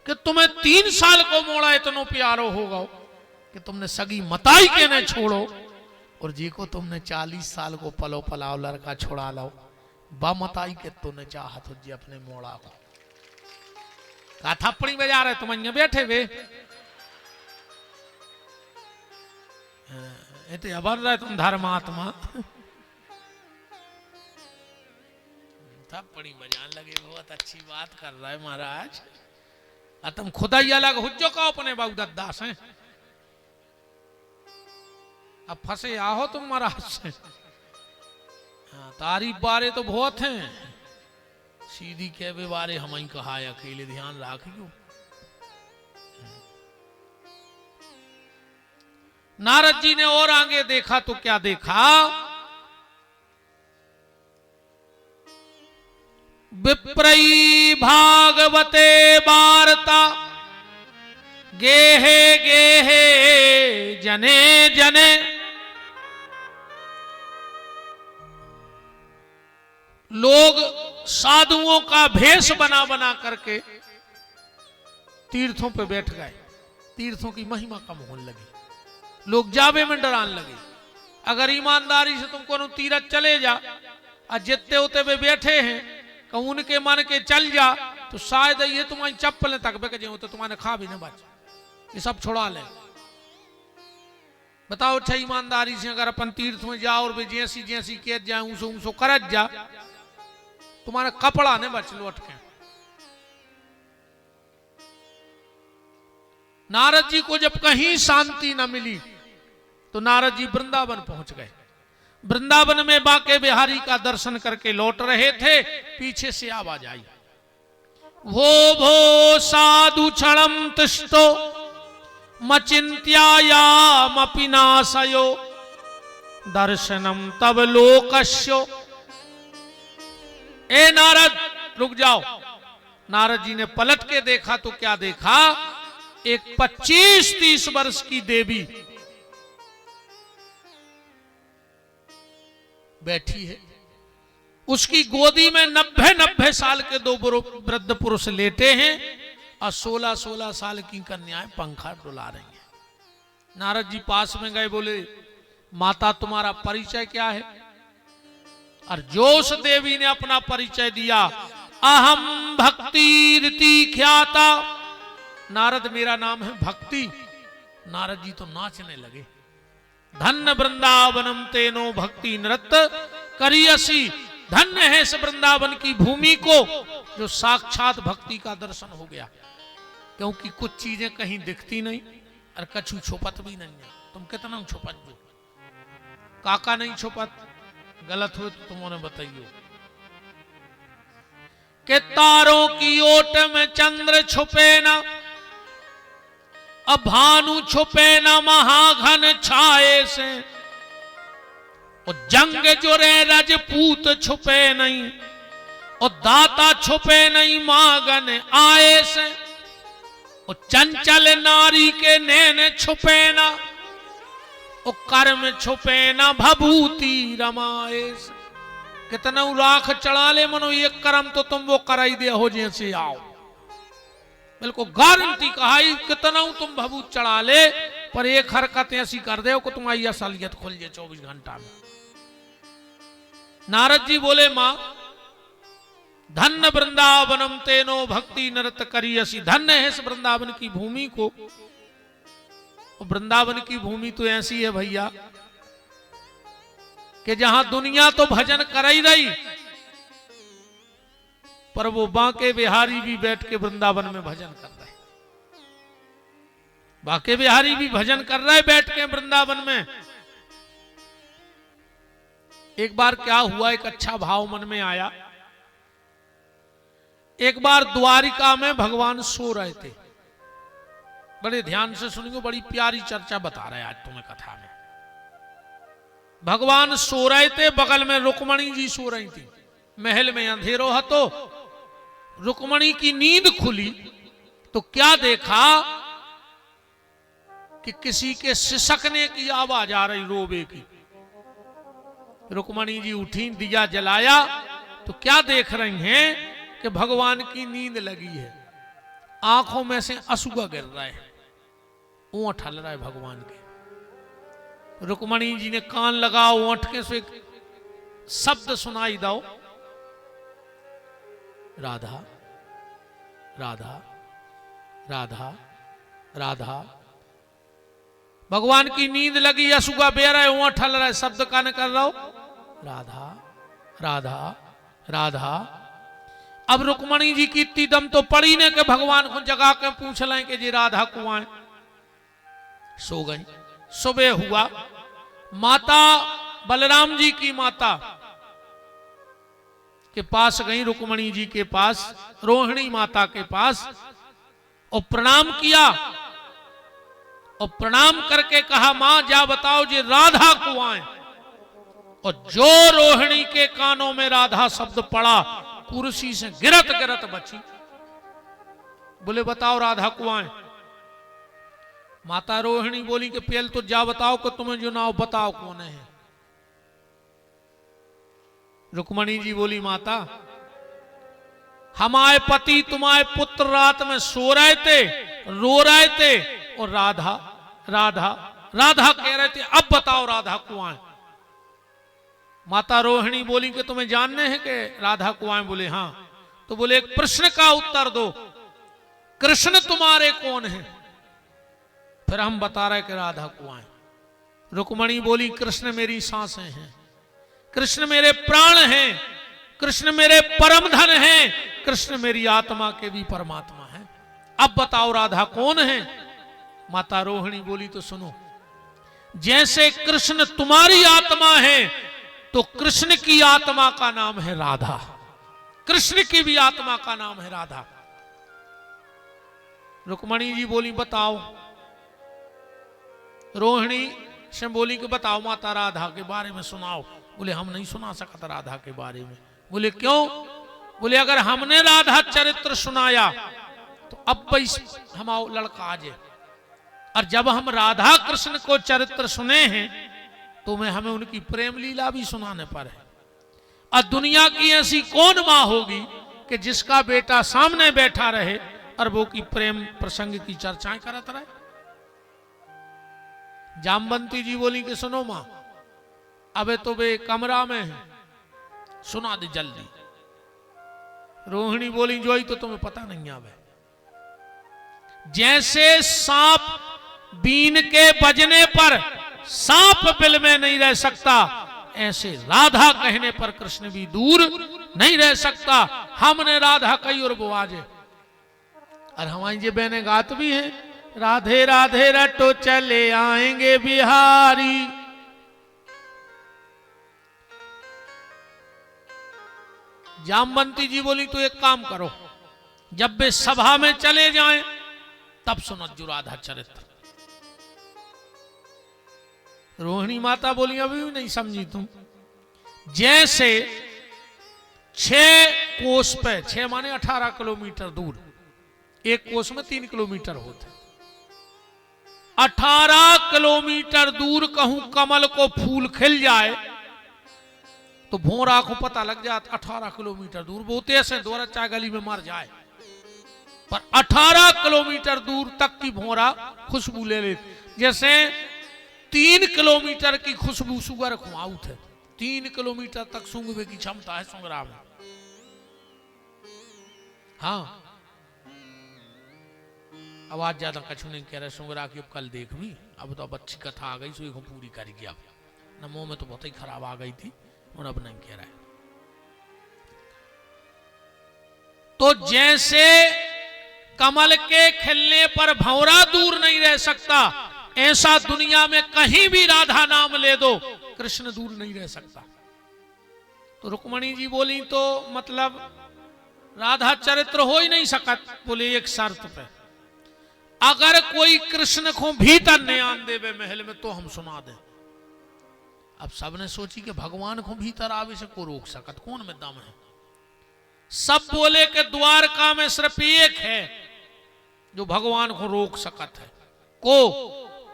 Speaker 1: कि तुम्हें 3 साल को मोड़ा इतनो प्यारो होगा कि तुमने सगी मताई के न छोड़ो, और जी को तुमने 40 साल को पलो पलाओ लड़का छोड़ा लो, बा मताई के तुमने चाहत हो जी अपने मोड़ा को। का थप्पड़ी बजा रहे तुम અહીંયા बैठे वे, इतने अबर रहे तुम धर्मात्मा। थप्पड़ी बजान लगे, बहुत अच्छी बात कर रहा है महाराज। तुम खुदा ही अलग हुज्जो का अपने बहुदास हैं, अब फंसे आहो तुम महाराज से। तारीफ बारे तो बहुत हैं, सीधी कहवे बारे हम ही कहा है, अकेले ध्यान राखियो। नारद जी ने और आगे देखा तो क्या देखा? विप्रई भागवते वार्ता, गेहे गेहे जने जने। लोग साधुओं का भेष बना बना करके तीर्थों पे बैठ गए, तीर्थों की महिमा कम होने लगी, लोग जावे में डरान लगे। अगर ईमानदारी से तुम को तीरथ चले जा और जितने उते वे बैठे हैं कहूं उनके मन के चल जा, तो शायद ये तुम्हारी चप्पल तक बेक जाए तो तुम्हारे खा भी न बच, ये सब छोड़ा ले। बताओ अच्छा ईमानदारी से अगर अपन तीर्थ में जाओ और वे जैसी जैसी कह जाए ऊसो ऊसो करत जा, तुम्हारा कपड़ा न बच लौट के। नारद जी को जब कहीं शांति न मिली तो नारद जी वृंदावन पहुंच गए। वृंदावन में बांके बिहारी का दर्शन करके लौट रहे थे, पीछे से आवाज आई, भो साधु क्षणम तिष्ठो मचिन्त्यायामपि नाशयो दर्शनम तब लोकस्यो। ए नारद रुक जाओ। नारद जी ने पलट के देखा तो क्या देखा, एक 25-30 वर्ष की देवी बैठी है, उसकी गोदी में 90-90 साल के 2 वृद्ध पुरुष लेटे हैं और 16-16 साल की कन्याएं पंखा डुला रही हैं। नारद जी पास में गए, बोले माता तुम्हारा परिचय क्या है? और जो उस देवी ने अपना परिचय दिया, अहम भक्ति रीति ख्याता, नारद मेरा नाम है भक्ति। नारद जी तो नाचने लगे, धन्य वृंदावनम तेनो भक्ति नृत्य करियसी, धन्य है इस वृंदावन की भूमि को जो साक्षात भक्ति का दर्शन हो गया। क्योंकि कुछ चीजें कहीं दिखती नहीं और कछु छुपत भी नहीं है। तुम कितना छुपत जो, काका नहीं छुपत, गलत हो तो तुम उन्हें बताइयो। कि तारों की ओट में चंद्र छुपे ना, अब भानु छुपे ना महाघन छाए से, और जंग जुरे रजपूत छुपे नहीं, और दाता छुपे नहीं मागन आए से, और चंचल नारी के नैन छुपे ना, और कर्म छुपे ना भभूति रमाए से। कितना राख चढ़ा ले मनो एक कर्म तो तुम वो कराई दे हो जैसे आओ, बिल्कुल गारंटी कहा, कितना तुम भभूत चढ़ा ले पर एक हरकत ऐसी कर दे को तुम्हारी असलियत खुल जाए 24 घंटा में। नारद जी बोले मां धन्य वृंदावनम तेनो भक्ति नृत्य करियसी, धन्य है इस वृंदावन की भूमि को। वृंदावन की भूमि तो ऐसी है भैया कि जहां दुनिया तो भजन कर ही रही, पर वो बांके बिहारी भी बैठ के वृंदावन में भजन कर रहे। बांके बिहारी भी भजन कर रहे बैठ के वृंदावन में। एक बार क्या हुआ, एक अच्छा भाव मन में आया। एक बार द्वारिका में भगवान सो रहे थे। बड़े ध्यान से सुनिए, बड़ी प्यारी चर्चा बता रहे आज तुम्हें कथा में। भगवान सो रहे थे, बगल में रुक्मणी जी सो रही थी। महल में अंधेरो है तो रुक्मणी की नींद खुली तो क्या देखा कि किसी के सिसकने की आवाज आ रही, रोबे की। रुक्मणी जी उठी, दिया जलाया तो क्या देख रही हैं कि भगवान की नींद लगी है, आंखों में से अश्रु गिर रहा है, ऊंट हल रहा है भगवान के। रुक्मणी जी ने कान लगाओ, ऊंट के से शब्द सुनाई दो, राधा राधा राधा राधा। भगवान की नींद लगी, अश्रु बह रहा है, ऊंट हल रहा है, शब्द कान कर रहा हो, राधा राधा राधा। अब रुक्मणी जी की इतनी दम तो पड़ी ने कि भगवान को जगा के पूछ लें कि जी राधा कुआं है। सो गई। सुबह हुआ, माता बलराम जी की माता के पास गई, रुक्मणी जी के पास, रोहिणी माता के पास, और प्रणाम किया। और प्रणाम करके कहा मां जा बताओ जी राधा कुआं है। और जो रोहिणी के कानों में राधा शब्द पड़ा, कुर्सी से गिरत गिरत बची। बोले बताओ राधा कुआं है। माता रोहिणी बोली कि पहले तो जा बताओ कि तुम्हें जो नाव बताओ कौन है। रुक्मणी जी बोली माता हमारे पति तुम्हारे पुत्र रात में सो रहे थे, रो रहे थे, और राधा राधा राधा कह रहे थे, अब बताओ राधा कुआं है। माता रोहिणी बोली कि तुम्हें जानने हैं कि राधा कुआं है। बोले हाँ। तो बोले एक प्रश्न का उत्तर दो, कृष्ण तुम्हारे कौन है? फिर हम बता रहे कि राधा कुआं है। रुक्मणी बोली कृष्ण मेरी सांसें हैं, कृष्ण मेरे प्राण हैं, कृष्ण मेरे परम धन हैं, कृष्ण मेरी आत्मा के भी परमात्मा है। अब बताओ राधा कौन है? माता रोहिणी बोली तो सुनो, जैसे कृष्ण तुम्हारी आत्मा है तो कृष्ण की आत्मा का नाम है राधा, कृष्ण की भी आत्मा का नाम है राधा। रुक्मणी जी बोली बताओ, रोहिणी से बोली कि बताओ माता राधा के बारे में सुनाओ। बोले हम नहीं सुना सकता राधा के बारे में। बोले क्यों? बोले अगर हमने राधा चरित्र सुनाया तो अब हमारा लड़का आ जाए, और जब हम राधा कृष्ण को चरित्र सुने हैं तो हमें उनकी प्रेम लीला भी सुनाने पर है। और दुनिया की ऐसी कौन मां होगी कि जिसका बेटा सामने बैठा रहे और वो की प्रेम प्रसंग की चर्चाएं करता रहे। जामवंती जी बोली कि सुनो मां, अबे तो वे कमरा में है, सुना दे जल्दी। रोहिणी बोली जोई तो तुम्हें पता नहीं आवे। जैसे सांप बीन के बजने पर सांप बिल में नहीं रह सकता, ऐसे राधा कहने पर कृष्ण भी दूर नहीं रह सकता। हमने राधा कही और वो आजे। और हमारी ये बहने गात भी है, राधे राधे रटो चले आएंगे बिहारी। जामवंती जी बोली तो एक काम करो, जब वे सभा में चले जाएं तब सुनो जो राधा चरित्र। रोहिणी माता बोली अभी भी नहीं समझी तुम। जैसे 6 कोस पे, 6 माने 18 किलोमीटर दूर, एक कोस में 3 किलोमीटर होते, 18 किलोमीटर दूर कहूं कमल को फूल खिल जाए तो भोरा को पता लग जाता 18 किलोमीटर दूर। बहुत ऐसे द्वारा चाय गली में मर जाए, पर 18 किलोमीटर दूर तक की भोरा खुशबू ले लेती। जैसे 3 किलोमीटर की खुशबू सुगर खुआउत है, 3 किलोमीटर तक सूंघने की क्षमता है सुंगरा में। हाँ, आवाज ज्यादा कछु नहीं कह रहे सुंगरा की, अब कल देख भी। अब तो अब अच्छी कथा आ गई, सो एक पूरी कर गया। न मुंह में तो बहुत ही खराब आ गई थी और अब नहीं कह रहा है। तो जैसे कमल के खिलने पर भंवरा दूर नहीं रह सकता, ऐसा दुनिया में कहीं भी राधा नाम ले दो कृष्ण दूर नहीं रह सकता। तो रुक्मणी जी बोली तो मतलब राधा चरित्र हो ही नहीं सकत। बोले एक शर्त पे, अगर कोई कृष्ण को भीतर नहीं आन देवे महल में तो हम सुना दें। अब सबने सोची कि भगवान को भीतर आवे से को रोक सकत, कौन में दम है? सब बोले कि द्वारका में सिर्फ एक है जो भगवान को रोक सकत है, को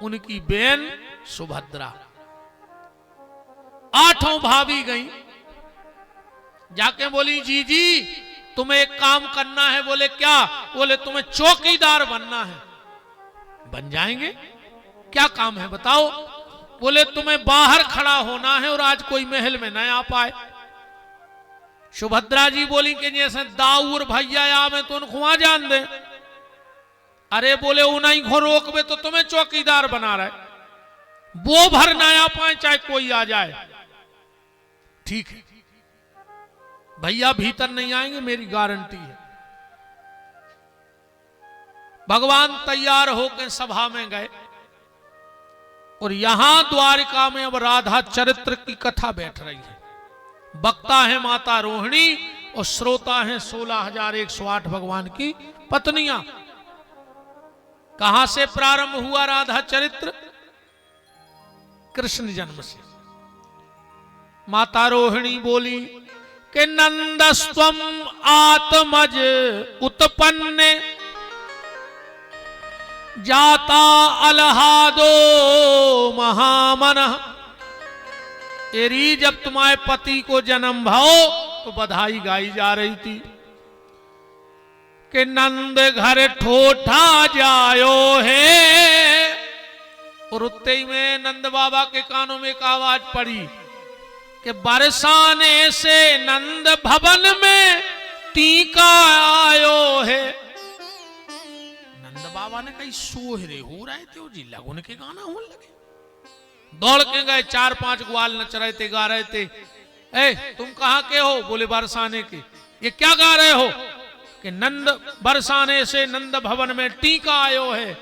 Speaker 1: उनकी बहन सुभद्रा। 8 भाभी गई, जाके बोली जी जी तुम्हें एक काम करना है। बोले क्या? बोले तुम्हें चौकीदार बनना है। बन जाएंगे, क्या काम है बताओ? बोले तुम्हें बाहर खड़ा होना है और आज कोई महल में न आ पाए। सुभद्रा जी बोली कि जैसे दाऊर भैया आवे तो उनको वहां जान दे। अरे बोले उन्हीं को रोकवे तो तुम्हें चौकीदार बना रहे, वो भर ना आ पाए चाहे कोई आ जाए। ठीक है भैया भीतर नहीं आएंगे, मेरी गारंटी है। भगवान तैयार होकर सभा में गए और यहां द्वारिका में अब राधा चरित्र की कथा बैठ रही है। वक्ता है माता रोहिणी और श्रोता है 16,108 भगवान की पत्नियां। कहां से प्रारंभ हुआ राधा चरित्र? कृष्ण जन्म से। माता रोहिणी बोली कि नंदस्त्वम आत्मज उत्पन्ने जाता अलहादो महामनः। एरी जब तुम्हारे पति को जन्म भाओ तो बधाई गाई जा रही थी कि नंद घर ठोठा जायो है। और उतने ही में नंद बाबा के कानों में एक आवाज पड़ी कि बरसाने से नंद भवन में टीका आयो है। नंद बाबा ने कहीं सोहरे हो रहे थे, जी लगो के गाना होने लगे। दौड़ के गए, 4-5 ग्वाल नच रहे थे, गा रहे थे। ए तुम कहां के हो? बोले बरसाने के। ये क्या गा रहे हो? कि नंद बरसाने से नंद भवन में टीका आयो है।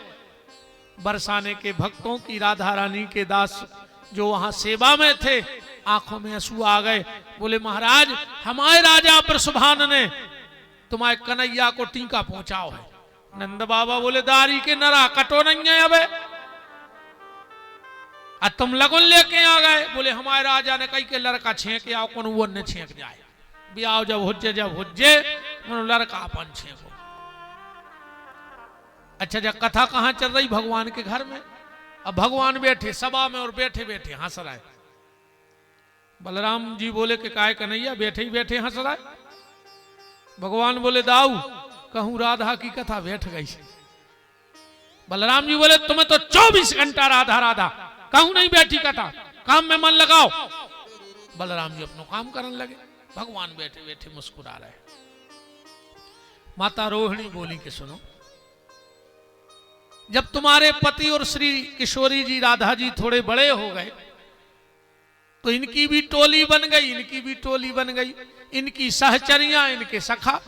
Speaker 1: बरसाने के भक्तों की, राधा रानी के दास जो वहां सेवा में थे, आंखों में आंसू आ गए। बोले महाराज हमारे राजा वृषभान ने तुम्हारे कन्हैया को टीका पहुंचाओ है। नंद बाबा बोले दारी के नरा कटो नहीं है अब तुम लगन लेके आ गए। बोले हमारे राजा ने कही के लड़का छेक आओ कौन वो ने छेक जाए ब्याह जब हुज्जे लड़का अपन छेको। अच्छा जब कथा कहां चल रही भगवान के घर में। अब भगवान बैठे सभा में और बैठे बैठे हंस रहे। बलराम जी बोले कि काय कन्हैया बैठे ही बैठे हंस रहा है। भगवान बोले दाऊ कहूं राधा की कथा बैठ गई। बलराम जी बोले तुम्हें तो 24 घंटा राधा राधा कहूं नहीं बैठी कथा काम में मन लगाओ। बलराम जी अपना काम करने लगे। भगवान बैठे बैठे मुस्कुरा रहे। माता रोहिणी बोली कि सुनो जब तुम्हारे पति और श्री किशोरी जी राधा जी थोड़े बड़े हो गए तो इनकी भी टोली बन गई इनकी भी टोली बन गई। इनकी सहचरियां इनके सखा।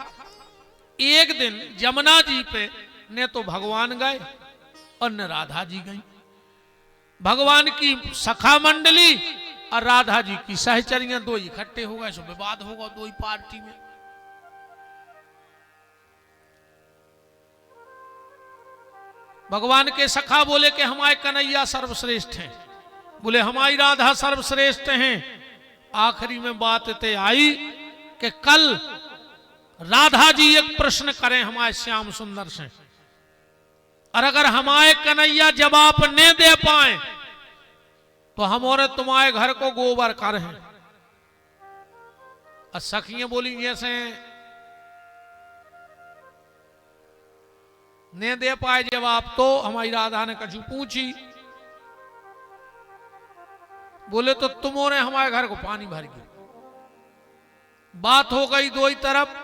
Speaker 1: एक दिन जमुना जी पे ने तो भगवान गए और न राधा जी गई। भगवान की सखा मंडली और राधा जी की सहचरियां दो इकट्ठे हो गए। सो विवाद होगा दो ही पार्टी में। भगवान के सखा बोले कि हमारे कन्हैया सर्वश्रेष्ठ हैं। बोले हमारी राधा सर्वश्रेष्ठ हैं। आखिरी में बात ते आई कि कल राधा जी एक प्रश्न करें हमारे श्याम सुंदर से और अगर हमारे कन्हैया जवाब न दे पाए तो हम और तुम्हारे घर को गोबर करें। और सखियां बोली जैसे ने दे पाए जवाब तो हमारी राधा ने कछु पूछी। बोले तो तुमने हमारे घर को पानी भर गया। बात हो गई दो ही तरफ।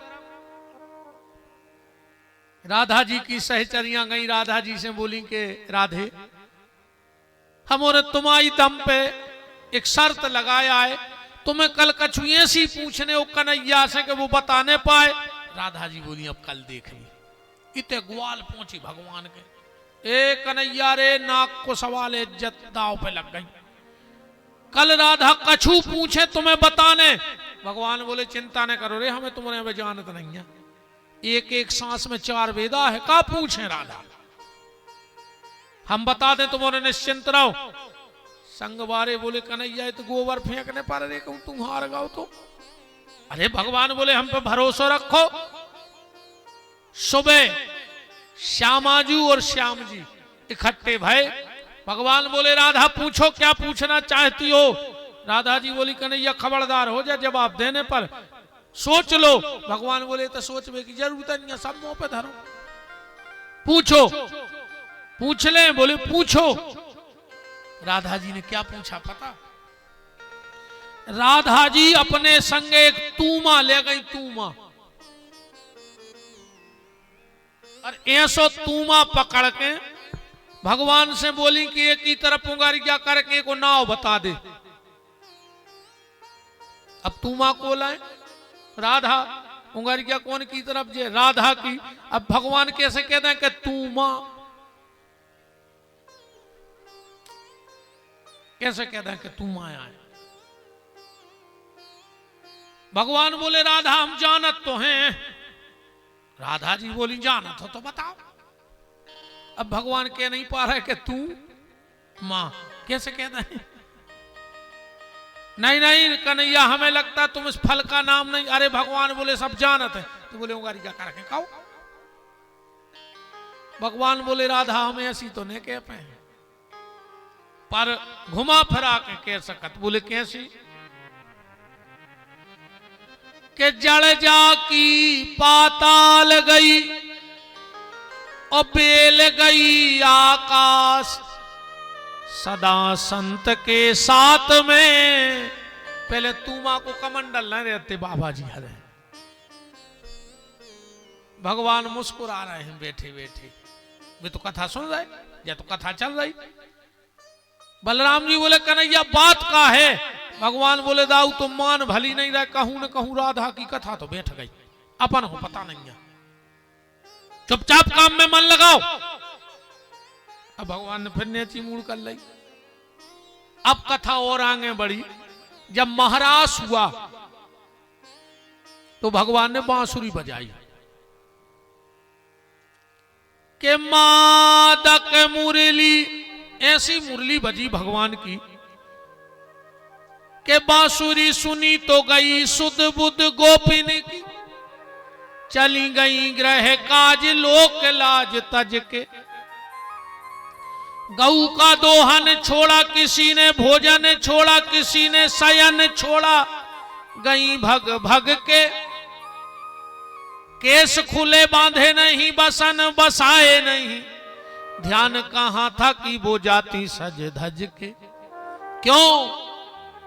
Speaker 1: राधा जी की सहचरियां गई राधा जी से बोली कि राधे हमने तुम्हारी दम पे एक शर्त लगाया है तुम्हें कल कछु ऐसी पूछने वो कन्हैया से कि वो बताने पाए। राधा जी बोली अब कल देख ली। इतने ग्वाल पहुंची भगवान के। ए कन्हैया रे नाक को सवाल इज्जत दाव पे लग गई। कल राधा कछु पूछे तुम्हें बताने। भगवान बोले चिंता न करो रे हमें तुम्हारे जानत नहीं है। एक एक सांस में 4 वेदा है का पूछे राधा हम बता दें तुम्हारे निश्चिंत रहो। संगवारे बोले कन्हैया तो गोबर फेंकने पर रे कहूं तुम हार गओ तो। अरे भगवान बोले हम पे भरोसा रखो। सुबह श्यामाजू और श्याम जी इकट्ठे भय। भगवान बोले राधा पूछो क्या पूछना चाहती हो। राधा जी बोली कन्हैया खबरदार हो जाए जवाब देने पर सोच लो। भगवान बोले तो सोचने की जरूरत नहीं है सब मुंह पे धरो पूछो पूछ ले। बोले पूछो। राधा जी ने क्या पूछा पता। राधा जी अपने संग एक तूमा ले गई तूमा और ऐसो तूमा पकड़ के भगवान से बोली कि एक ही तरफ उंगारिया करके को नाव बता दे। अब तूमा को लाए राधा उंगारिया कौन की तरफ जे राधा की। अब भगवान कैसे कहते हैं कि तूमा कैसे कहते हैं कि तूमा आया है। भगवान बोले राधा हम जानत तो हैं। राधा जी बोली जानत हो तो बताओ। अब भगवान कह नहीं पा रहे कि तू मां कैसे कहते हैं। नहीं नहीं कन्हैया हमें लगता तुम इस फल का नाम नहीं। अरे भगवान बोले सब जानत है। तो बोले उंगारी क्या करके कहो। भगवान बोले राधा हमें ऐसी तो नहीं कह पाए पर घुमा फिरा के कह सकत। बोले कैसी के जड़ जा की पाताल गई और बेल गई आकाश सदा संत के साथ में। पहले तूमा को कमंडल न रहते बाबा जी हरे। भगवान मुस्कुरा रहे हैं बैठे बैठे। वे तो कथा सुन रहे या तो कथा चल रही। बलराम जी बोले कन्हैया बात का है। भगवान बोले दाऊ तुम मान भली नहीं रहे। कहूं न कहूं राधा की कथा तो बैठ गई अपन को पता नहीं है। चुपचाप काम में मन लगाओ। अब भगवान ने फिर नेची मूड कर ली। अब कथा और आगे बढ़ी। जब महारास हुआ तो भगवान ने बांसुरी बजाई के मादक मुरली, ऐसी मुरली बजी भगवान की के बांसुरी सुनी तो गई सुध बुध गोपिन की, चली गई ग्रह काज लोक लाज तज के। गऊ का दोहन छोड़ा किसी ने, भोजन छोड़ा किसी ने, शयन छोड़ा गई भग भग के। केस खुले बांधे नहीं, बसन बसाए नहीं, ध्यान कहां था कि वो जाती सज धज के। क्यों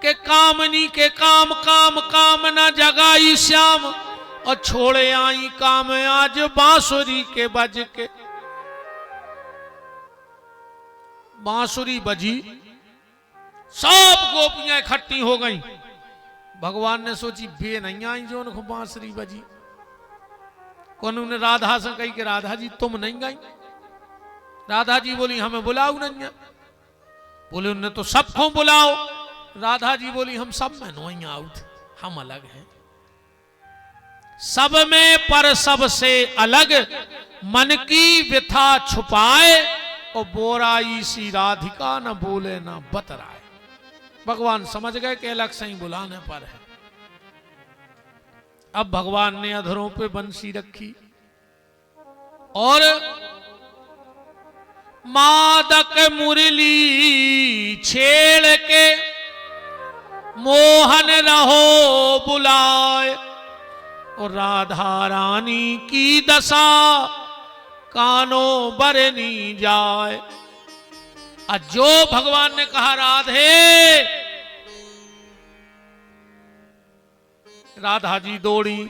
Speaker 1: के कामनी के काम काम काम न जगाई श्याम, और छोड़े आई काम आज बांसुरी के बज के। बांसुरी बजी, सब गोपियां इकट्ठी हो गईं। भगवान ने सोची बे नहीं आई जो उनको बांसुरी बजी। कौन ने राधा से कही कि राधा जी तुम नहीं गई। राधा जी बोली हमें बुलाओ नहीं। बोले उन्हें तो सबको बुलाओ। राधा जी बोली हम सब में नहीं आउट, हम अलग हैं। सब में पर सबसे अलग, मन की व्यथा छुपाए, और बोराई सी राधिका न बोले न बतराए। भगवान समझ गए कि अलग से ही बुलाने पर है। अब भगवान ने अधरों पे बंसी रखी और मादक मुरली छेड़ के मोहन रहो बुलाए, और राधा रानी की दशा कानों बरनी जाए। और जो भगवान ने कहा राधे, राधा जी दौड़ी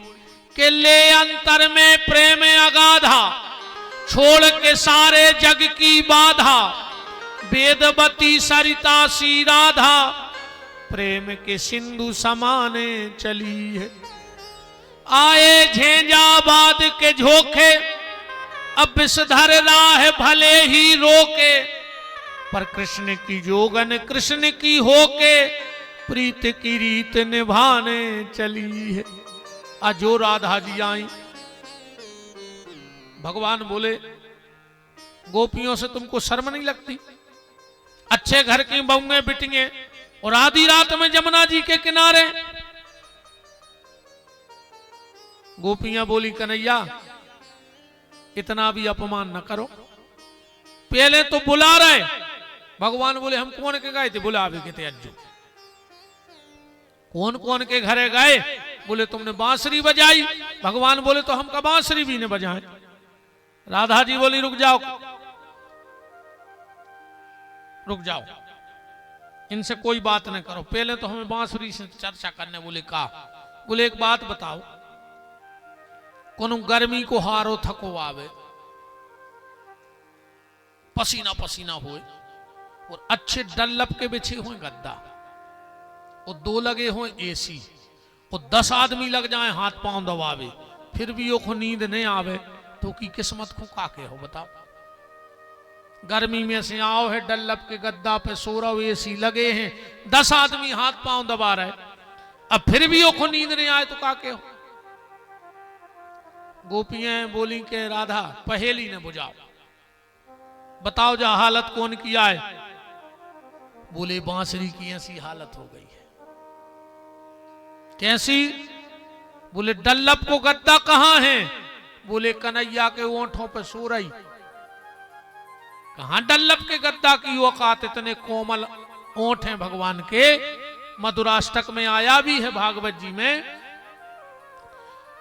Speaker 1: के ले अंतर में प्रेम अगाधा, छोड़ के सारे जग की बाधा, वेदवती सरिता सी राधा, प्रेम के सिंधु समाने चली है। आए झेंझाबाद के झोंके, अब विषधर राह भले ही रोके, पर कृष्ण की जोगन कृष्ण की होके, प्रीत की रीत निभाने चली है। आज जो राधा जी आई, भगवान बोले गोपियों से तुमको शर्म नहीं लगती? अच्छे घर की बहुएं बिटियां और आधी रात में जमुना जी के किनारे। गोपियां बोली कन्हैया इतना भी अपमान न करो, पहले तो बुला रहे। भगवान बोले हम कौन के गए थे बुलावे के थे अज्जू? कौन कौन के घरे गए? बोले तुमने बांसुरी बजाई। भगवान बोले तो हमका बांसुरी भी ने बजाए। राधा जी बोली रुक जाओ, रुक जाओ, इनसे कोई बात न करो, पहले तो हमें बांसुरी से चर्चा करने। बोले कहा? बोले एक बात बताओ, कोनो गर्मी को हारो थको आवे, पसीना पसीना होए, और अच्छे डल्लप के बिछे हुए गद्दा, और दो लगे हो एसी, और 10 आदमी लग जाए हाथ पांव दबावे, फिर भी वो नींद नहीं आवे, तो की किस्मत को काके हो बताओ? गर्मी में से आओ है डल्लप के गद्दा पे सो रहो, एसी लगे हैं, 10 आदमी हाथ पांव दबा रहे, अब फिर भी वो नींद नहीं आए तो काके हो? गोपियां बोली के राधा पहेली ने बुझाओ, बताओ जा हालत कौन किया है? बोले बांसुरी की ऐसी हालत हो गई है। कैसी? बोले डल्लप को गद्दा कहां है? बोले कन्हैया के ओंठों पे सो रही। कहां डल्लप के गद्दा की औकात? इतने कोमल ओंठ हैं भगवान के। मधुराष्टक में आया भी है भागवत जी में,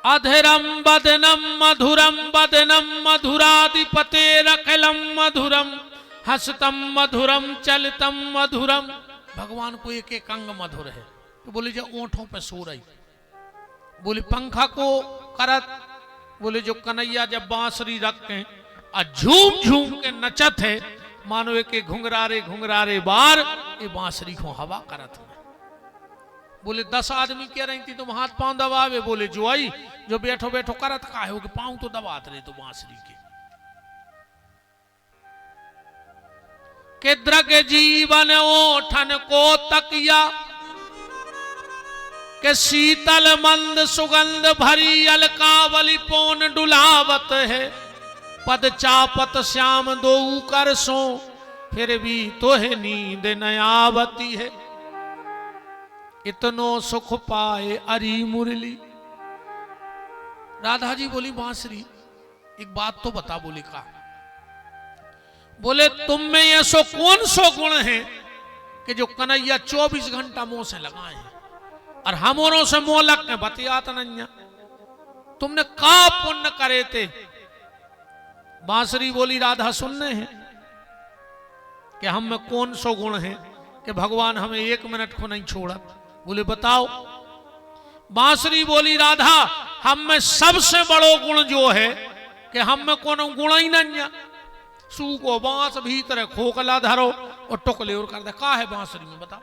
Speaker 1: अधरम बदनम मधुरम बदनम मधुराधिपते रखलम मधुरम हसतम मधुरम चलतम मधुरम। भगवान को एक एक अंग मधुर है। तो बोले जो ओंठों पे सो रही। बोले पंखा को करत। बोले जो कन्हैया जब बांसुरी रख के और झूम झूम के नचत है, मानो एक घुंघरारे घुंघरारे बार ये बांसुरी को हवा करत है। बोले 10 आदमी कह रही थी तुम हाथ पांव दबावे। बोले जो आई जो बैठो बैठो करत का है, पांव तो दबात रहे तो बांसुरी के द्रग जीवन ओठन को तकिया, के शीतल मंद सुगंध भरी अलकावली पौन डुलावत है, पद चापत श्याम दो कर सो, फिर भी तोहे नींद न आवती है। इतनो सुख पाए अरी मुरली। राधा जी बोली बांसुरी एक बात तो बता। बोली का? बोले तुम में ऐसो कौन सो गुण है कि जो कन्हैया 24 घंटा मुंह से लगाए हैं और हमोरों से मुंह लग के बतियात नहीं। तुमने का पुण्य करे थे? बांसुरी बोली राधा सुनने हैं कि हम में कौन सो गुण है कि भगवान हमें 1 मिनट को नहीं छोड़ा। बोले बताओ। बांसुरी बोली राधा हम में सबसे बड़ो गुण जो है कि हम में कोनो गुण ही नहीं है। सू को बांस भीतर खोखला धरो और टुकले और कर दे। का है बांसुरी में बताओ?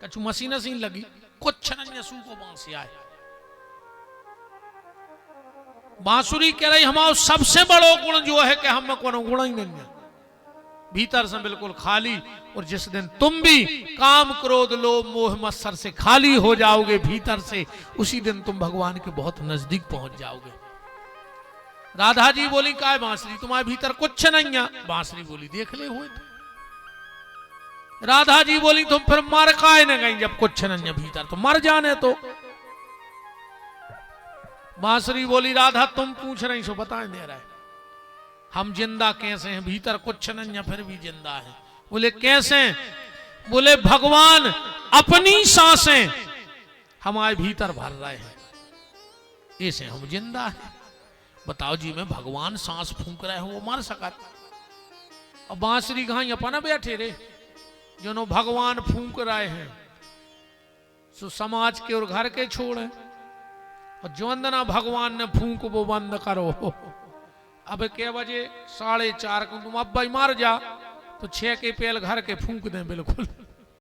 Speaker 1: कछु मशीन लगी? कुछ नहीं है। सू को बांस आए। बांसुरी कह रही हमारा सबसे बड़ो गुण जो है कि हम में कोनो गुण ही नहीं है, भीतर से बिल्कुल खाली। और जिस दिन तुम भी काम क्रोध लोभ मोह मत्सर से खाली हो जाओगे भीतर से, उसी दिन तुम भगवान के बहुत नजदीक पहुंच जाओगे। राधा जी बोली का है बांसुरी तुम्हारे भीतर कुछ नहीं है। बांसुरी बोली देख ले हुए तो। राधा जी बोली तुम फिर मर काहे न गई जब कुछ नहीं है भीतर, तो मर जाने तो। बांसुरी बोली राधा तुम पूछ रही सो बता दे रहा है। हम जिंदा कैसे हैं? भीतर कुछ नहीं है फिर भी जिंदा है। बोले कैसे? बोले भगवान अपनी सांसें हमारे भीतर भर रहे हैं, ऐसे हम जिंदा हैं। बताओ जी मैं भगवान सांस फूंक रहे हो वो मर सका? और बांसुरी कहां अपना बैठे रे जो भगवान फूंक रहे हैं सो समाज के और घर के छोड़े। और जो अंदना भगवान ने फूंक वो बंद करो। अब के बजे 4:30 को तुम अब भाई मार जा तो 6 के पेल घर के फूंक दें बिल्कुल।